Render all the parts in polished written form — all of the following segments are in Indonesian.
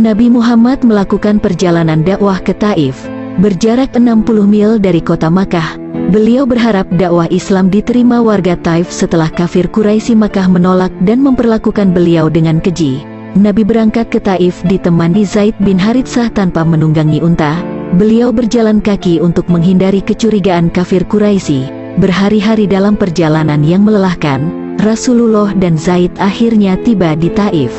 Nabi Muhammad melakukan perjalanan dakwah ke Taif, berjarak 60 mil dari kota Makkah. Beliau berharap dakwah Islam diterima warga Taif setelah kafir Quraisy Makkah menolak dan memperlakukan beliau dengan keji. Nabi berangkat ke Taif ditemani Zaid bin Haritsah tanpa menunggangi unta. Beliau berjalan kaki untuk menghindari kecurigaan kafir Quraisy. Berhari-hari dalam perjalanan yang melelahkan, Rasulullah dan Zaid akhirnya tiba di Taif.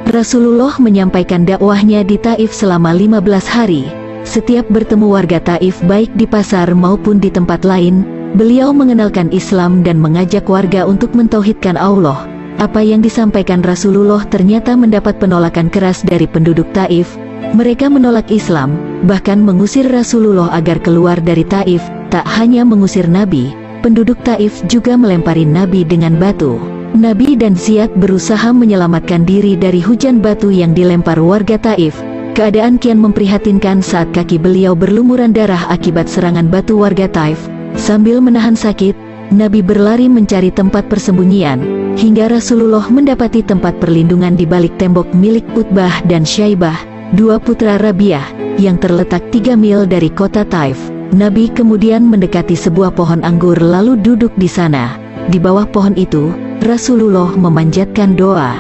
Rasulullah menyampaikan dakwahnya di Taif selama 15 hari. Setiap bertemu warga Taif baik di pasar maupun di tempat lain, beliau mengenalkan Islam dan mengajak warga untuk mentauhidkan Allah. Apa yang disampaikan Rasulullah ternyata mendapat penolakan keras dari penduduk Taif. Mereka menolak Islam, bahkan mengusir Rasulullah agar keluar dari Taif. Tak hanya mengusir Nabi, penduduk Taif juga melempari Nabi dengan batu. Nabi dan Ziyad berusaha menyelamatkan diri dari hujan batu yang dilempar warga Taif. Keadaan kian memprihatinkan saat kaki beliau berlumuran darah akibat serangan batu warga Taif. Sambil menahan sakit, Nabi berlari mencari tempat persembunyian, hingga Rasulullah mendapati tempat perlindungan di balik tembok milik Utbah dan Syaibah, dua putra Rabi'ah, yang terletak 3 mil dari kota Taif. Nabi kemudian mendekati sebuah pohon anggur lalu duduk di sana. Di bawah pohon itu, Rasulullah memanjatkan doa.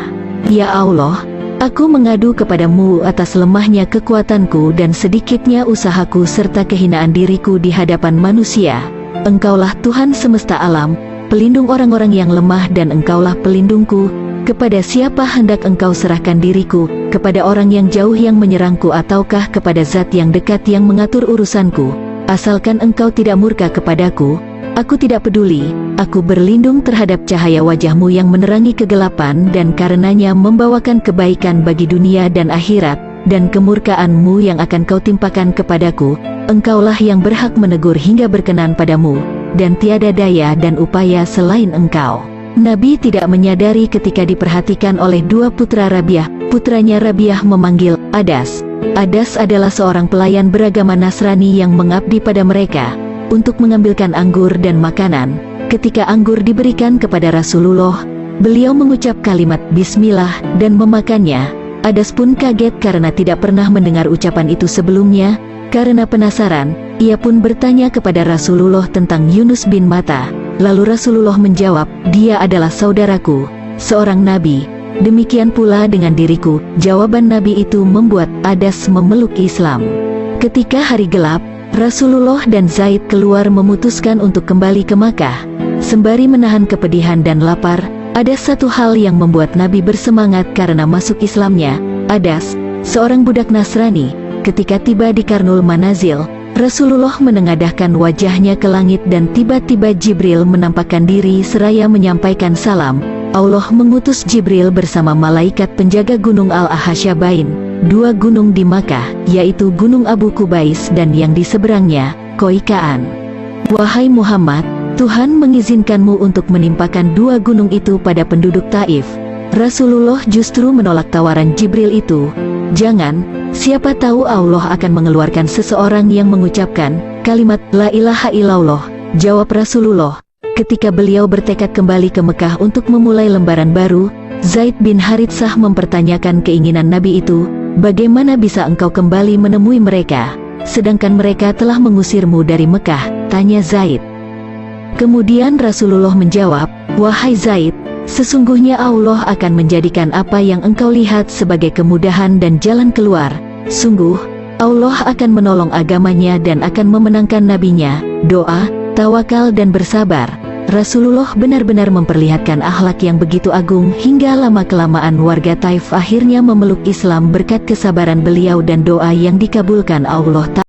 Ya Allah, aku mengadu kepadamu atas lemahnya kekuatanku dan sedikitnya usahaku serta kehinaan diriku di hadapan manusia. Engkaulah Tuhan semesta alam, pelindung orang-orang yang lemah dan Engkaulah pelindungku. Kepada siapa hendak Engkau serahkan diriku, kepada orang yang jauh yang menyerangku ataukah kepada zat yang dekat yang mengatur urusanku? Asalkan Engkau tidak murka kepadaku, aku tidak peduli. Aku berlindung terhadap cahaya wajah-Mu yang menerangi kegelapan dan karenanya membawakan kebaikan bagi dunia dan akhirat, dan kemurkaan-Mu yang akan Kau timpakan kepadaku. Engkaulah yang berhak menegur hingga berkenan padamu, dan tiada daya dan upaya selain Engkau. Nabi tidak menyadari ketika diperhatikan oleh dua putra Rabi'ah. Putranya Rabi'ah memanggil Adas. Adas adalah seorang pelayan beragama Nasrani yang mengabdi pada mereka untuk mengambilkan anggur dan makanan. Ketika anggur diberikan kepada Rasulullah, beliau mengucap kalimat Bismillah dan memakannya. Adas pun kaget karena tidak pernah mendengar ucapan itu sebelumnya. Karena penasaran, ia pun bertanya kepada Rasulullah tentang Yunus bin Matta. Lalu Rasulullah menjawab, dia adalah saudaraku, seorang nabi. Demikian pula dengan diriku. Jawaban Nabi itu membuat Adas memeluk Islam. Ketika hari gelap, Rasulullah dan Zaid keluar memutuskan untuk kembali ke Makkah. Sembari menahan kepedihan dan lapar, ada satu hal yang membuat Nabi bersemangat karena masuk Islamnya. Adas, seorang budak Nasrani, ketika tiba di Karnul Manazil, Rasulullah menengadahkan wajahnya ke langit dan tiba-tiba Jibril menampakkan diri seraya menyampaikan salam. Allah mengutus Jibril bersama malaikat penjaga gunung Al-Ahasyabain, dua gunung di Makkah, yaitu Gunung Abu Kubais dan yang di seberangnya, Qoiqaan. Wahai Muhammad, Tuhan mengizinkanmu untuk menimpakan dua gunung itu pada penduduk Taif. Rasulullah justru menolak tawaran Jibril itu. Jangan, siapa tahu Allah akan mengeluarkan seseorang yang mengucapkan kalimat La ilaha illallah, jawab Rasulullah. Ketika beliau bertekad kembali ke Mekah untuk memulai lembaran baru, Zaid bin Haritsah mempertanyakan keinginan Nabi itu. Bagaimana bisa engkau kembali menemui mereka, sedangkan mereka telah mengusirmu dari Mekah? Tanya Zaid. Kemudian Rasulullah menjawab, wahai Zaid, sesungguhnya Allah akan menjadikan apa yang engkau lihat sebagai kemudahan dan jalan keluar. Sungguh, Allah akan menolong agamanya dan akan memenangkan nabinya. Doa, tawakal dan bersabar. Rasulullah benar-benar memperlihatkan akhlak yang begitu agung hingga lama-kelamaan warga Taif akhirnya memeluk Islam berkat kesabaran beliau dan doa yang dikabulkan Allah.